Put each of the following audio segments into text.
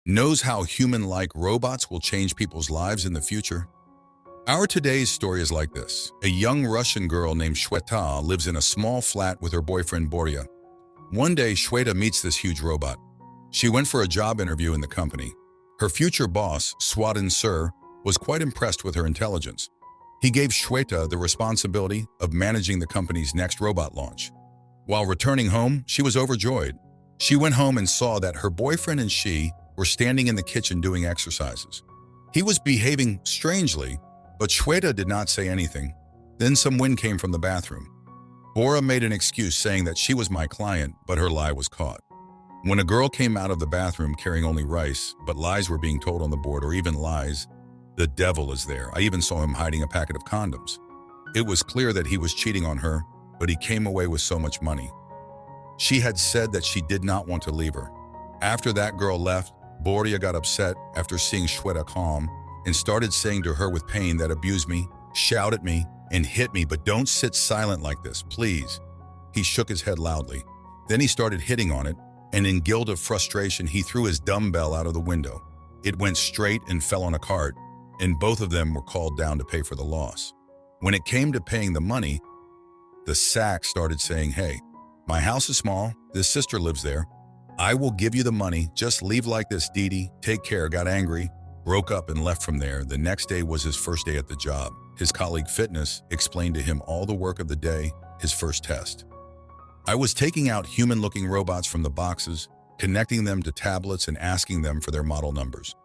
knows how human-like robots will change people's lives in the future? Our today's story is like this. A young Russian girl named Shweta lives in a small flat with her boyfriend Borya. One day, Shweta meets this huge robot. She went for a job interview in the company. Her future boss, Swadin Sir, was quite impressed with her intelligence. He gave Shweta the responsibility of managing the company's next robot launch. While returning home, she was overjoyed. She went home and saw that her boyfriend and she were standing in the kitchen doing exercises. He was behaving strangely, but Shweta did not say anything. Then some wind came from the bathroom. Bora made an excuse saying that she was my client, but her lie was caught. When a girl came out of the bathroom carrying only rice, but lies were being told on the board, or even lies, the devil is there. I even saw him hiding a packet of condoms. It was clear that he was cheating on her, but he came away with so much money. She had said that she did not want to leave her. After that girl left, Borya got upset after seeing Shweta calm and started saying to her with pain that abuse me, shout at me, and hit me, but don't sit silent like this, please. He shook his head loudly. Then he started hitting on it, and in guilt of frustration, he threw his dumbbell out of the window. It went straight and fell on a cart, and both of them were called down to pay for the loss. When it came to paying the money, the sack started saying, hey, my house is small, this sister lives there. I will give you the money, just leave like this, Didi. Take care. Got angry, broke up and left from there. The next day was his first day at the job. His colleague Fitness explained to him all the work of the day, his first test. I was taking out human-looking robots from the boxes, connecting them to tablets and asking them for their model numbers.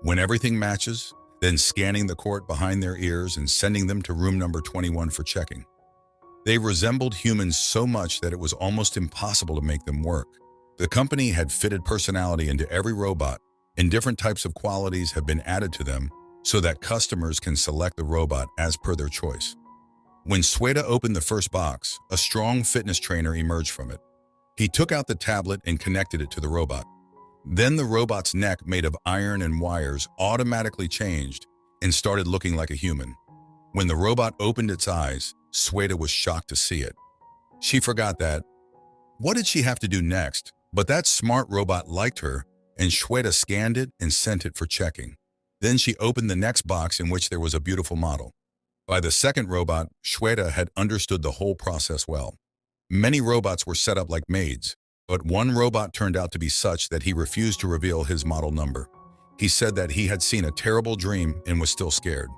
When everything matches, then scanning the court behind their ears and sending them to room number 21 for checking. They resembled humans so much that it was almost impossible to make them work. The company had fitted personality into every robot, and different types of qualities have been added to them so that customers can select the robot as per their choice. When Shweta opened the first box, a strong fitness trainer emerged from it. He took out the tablet and connected it to the robot. Then the robot's neck, made of iron and wires, automatically changed and started looking like a human. When the robot opened its eyes, Shweta was shocked to see it. She forgot that. What did she have to do next? But that smart robot liked her, and Shweta scanned it and sent it for checking. Then she opened the next box in which there was a beautiful model. By the second robot, Shweta had understood the whole process well. Many robots were set up like maids, but one robot turned out to be such that he refused to reveal his model number. He said that he had seen a terrible dream and was still scared.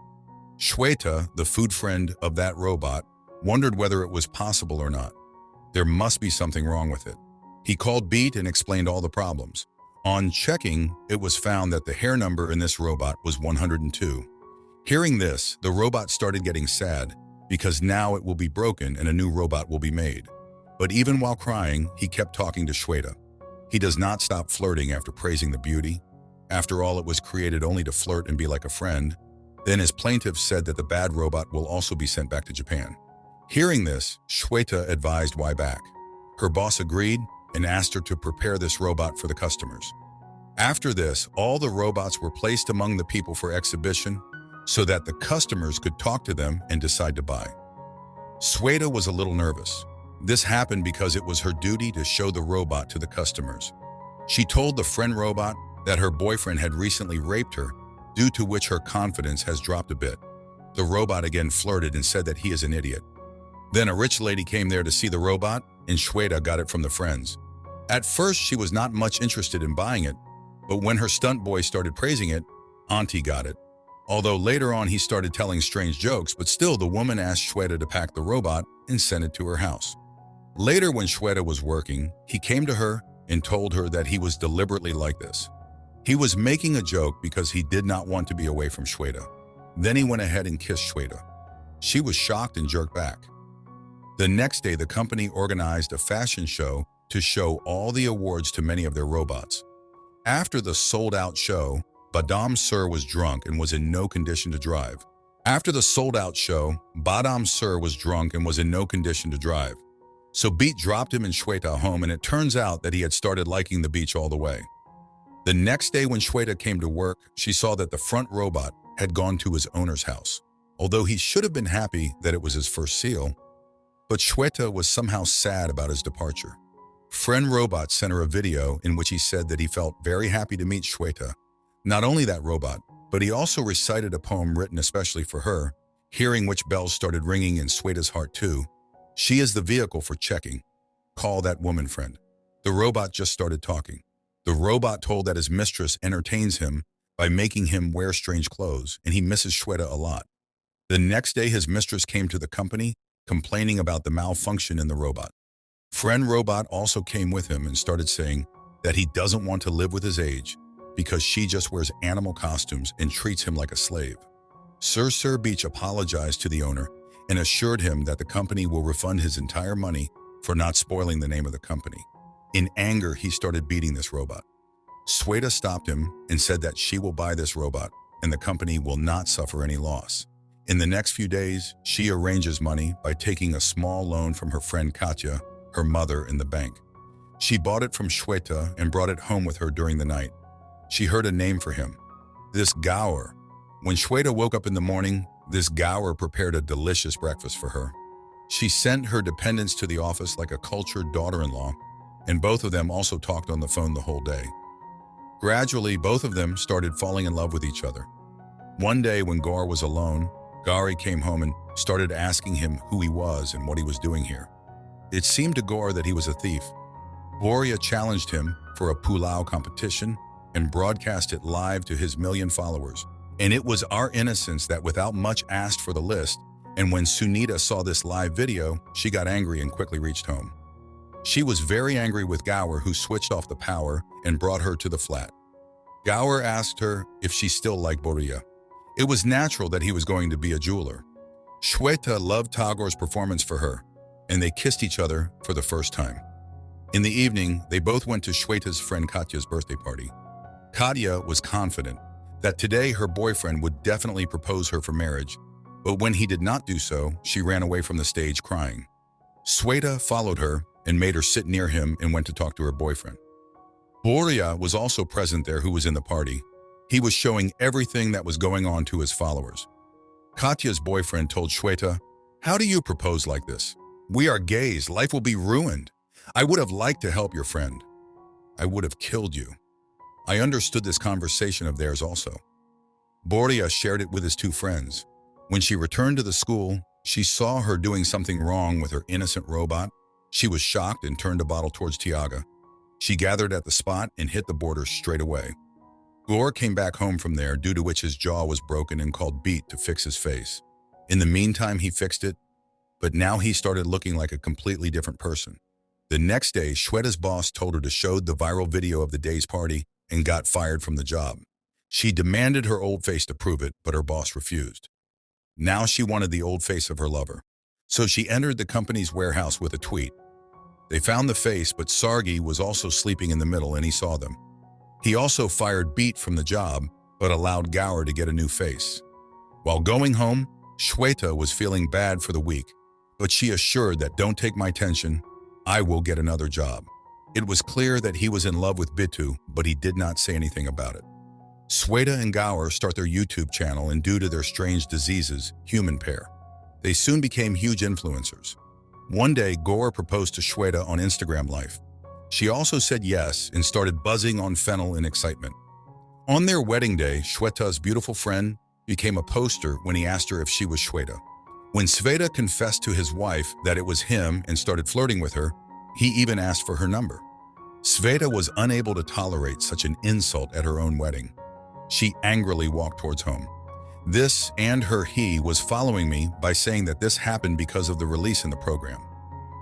Shweta, the food friend of that robot, wondered whether it was possible or not. There must be something wrong with it. He called Beat and explained all the problems. On checking, it was found that the hair number in this robot was 102. Hearing this, the robot started getting sad because now it will be broken and a new robot will be made. But even while crying, he kept talking to Shweta. He does not stop flirting after praising the beauty. After all, it was created only to flirt and be like a friend. Then his plaintiff said that the bad robot will also be sent back to Japan. Hearing this, Shweta advised why back. Her boss agreed and asked her to prepare this robot for the customers. After this, all the robots were placed among the people for exhibition so that the customers could talk to them and decide to buy. Shweta was a little nervous. This happened because it was her duty to show the robot to the customers. She told the friend robot that her boyfriend had recently raped her, due to which her confidence has dropped a bit. The robot again flirted and said that he is an idiot. Then a rich lady came there to see the robot, and Shweta got it from the friends. At first, she was not much interested in buying it, but when her stunt boy started praising it, Auntie got it. Although later on he started telling strange jokes, but still the woman asked Shweta to pack the robot and send it to her house. Later, when Shweta was working, he came to her and told her that he was deliberately like this. He was making a joke because he did not want to be away from Shweta. Then he went ahead and kissed Shweta. She was shocked and jerked back. The next day, the company organized a fashion show to show all the awards to many of their robots. After the sold-out show, Badam Sir was drunk and was in no condition to drive. So Beat dropped him in Shweta home, and it turns out that he had started liking the beach all the way. The next day when Shweta came to work, she saw that the front robot had gone to his owner's house. Although he should have been happy that it was his first seal, but Shweta was somehow sad about his departure. Friend Robot sent her a video in which he said that he felt very happy to meet Shweta. Not only that robot, but he also recited a poem written especially for her, hearing which bells started ringing in Shweta's heart too. She is the vehicle for checking. Call that woman friend. The robot just started talking. The robot told that his mistress entertains him by making him wear strange clothes, and he misses Shweta a lot. The next day, his mistress came to the company, complaining about the malfunction in the robot. Friend Robot also came with him and started saying that he doesn't want to live with his age because she just wears animal costumes and treats him like a slave. Sir Beach apologized to the owner and assured him that the company will refund his entire money for not spoiling the name of the company. In anger, he started beating this robot. Shweta stopped him and said that she will buy this robot and the company will not suffer any loss. In the next few days, she arranges money by taking a small loan from her friend Katya, her mother, in the bank. She bought it from Shweta and brought it home with her during the night. She heard a name for him, this Gaur. When Shweta woke up in the morning, this Gaur prepared a delicious breakfast for her. She sent her dependents to the office like a cultured daughter-in-law, and both of them also talked on the phone the whole day. Gradually, both of them started falling in love with each other. One day when Gaur was alone, Gauri came home and started asking him who he was and what he was doing here. It seemed to Gaur that he was a thief. Boria challenged him for a pulao competition and broadcast it live to his million followers. And it was our innocence that without much asked for the list, and when Sunita saw this live video, she got angry and quickly reached home. She was very angry with Gaur, who switched off the power and brought her to the flat. Gaur asked her if she still liked Boria. It was natural that he was going to be a jeweler. Shweta loved Tagore's performance for her, and they kissed each other for the first time. In the evening, they both went to Shweta's friend Katya's birthday party. Katya was confident that today her boyfriend would definitely propose her for marriage, but when he did not do so, she ran away from the stage crying. Shweta followed her and made her sit near him and went to talk to her boyfriend. Boria was also present there, who was in the party. He was showing everything that was going on to his followers. Katya's boyfriend told Shweta, "How do you propose like this? We are gays, life will be ruined. I would have liked to help your friend. I would have killed you." I understood this conversation of theirs also. Boria shared it with his two friends. When she returned to the school, she saw her doing something wrong with her innocent robot. She was shocked and turned a bottle towards Tiaga. She gathered at the spot and hit the border straight away. Gaur came back home from there, due to which his jaw was broken, and called Beat to fix his face. In the meantime, he fixed it, but now he started looking like a completely different person. The next day, Shweta's boss told her to show the viral video of the day's party and got fired from the job. She demanded her old face to prove it, but her boss refused. Now she wanted the old face of her lover. So she entered the company's warehouse with a tweet. They found the face, but Sargi was also sleeping in the middle and he saw them. He also fired Beat from the job, but allowed Gaur to get a new face. While going home, Shweta was feeling bad for the week, but she assured that don't take my tension, I will get another job. It was clear that he was in love with Bitu, but he did not say anything about it. Shweta and Gaur start their YouTube channel, and due to their strange diseases, human pair. They soon became huge influencers. One day, Gaur proposed to Shweta on Instagram Live. She also said yes and started buzzing on fennel in excitement. On their wedding day, Shweta's beautiful friend became a poster when he asked her if she was Shweta. When Shweta confessed to his wife that it was him and started flirting with her, he even asked for her number. Shweta was unable to tolerate such an insult at her own wedding. She angrily walked towards home. This and he was following me by saying that this happened because of the release in the program.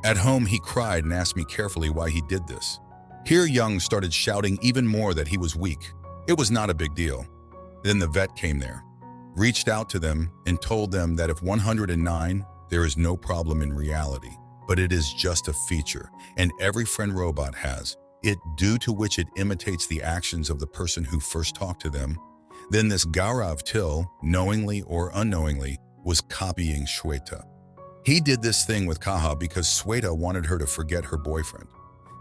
At home, he cried and asked me carefully why he did this. Here, Young started shouting even more that he was weak. It was not a big deal. Then the vet came there, reached out to them and told them that if 109, there is no problem in reality, but it is just a feature, and every friend robot has it, due to which it imitates the actions of the person who first talked to them. Then this Gaurav Till, knowingly or unknowingly, was copying Shweta. He did this thing with Kaha because Shweta wanted her to forget her boyfriend.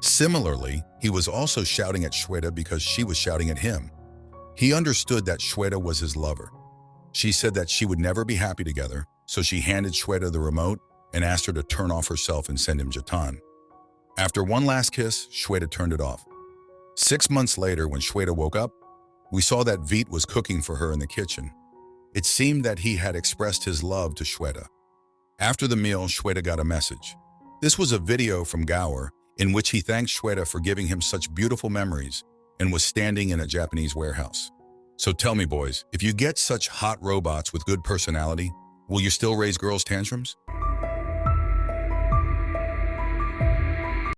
Similarly, he was also shouting at Shweta because she was shouting at him. He understood that Shweta was his lover. She said that she would never be happy together, so she handed Shweta the remote and asked her to turn off herself and send him Jatan. After one last kiss, Shweta turned it off. 6 months later, when Shweta woke up, we saw that Veet was cooking for her in the kitchen. It seemed that he had expressed his love to Shweta. After the meal, Shweta got a message. This was a video from Gower in which he thanked Shweta for giving him such beautiful memories and was standing in a Japanese warehouse. So tell me, boys, if you get such hot robots with good personality, will you still raise girls' tantrums?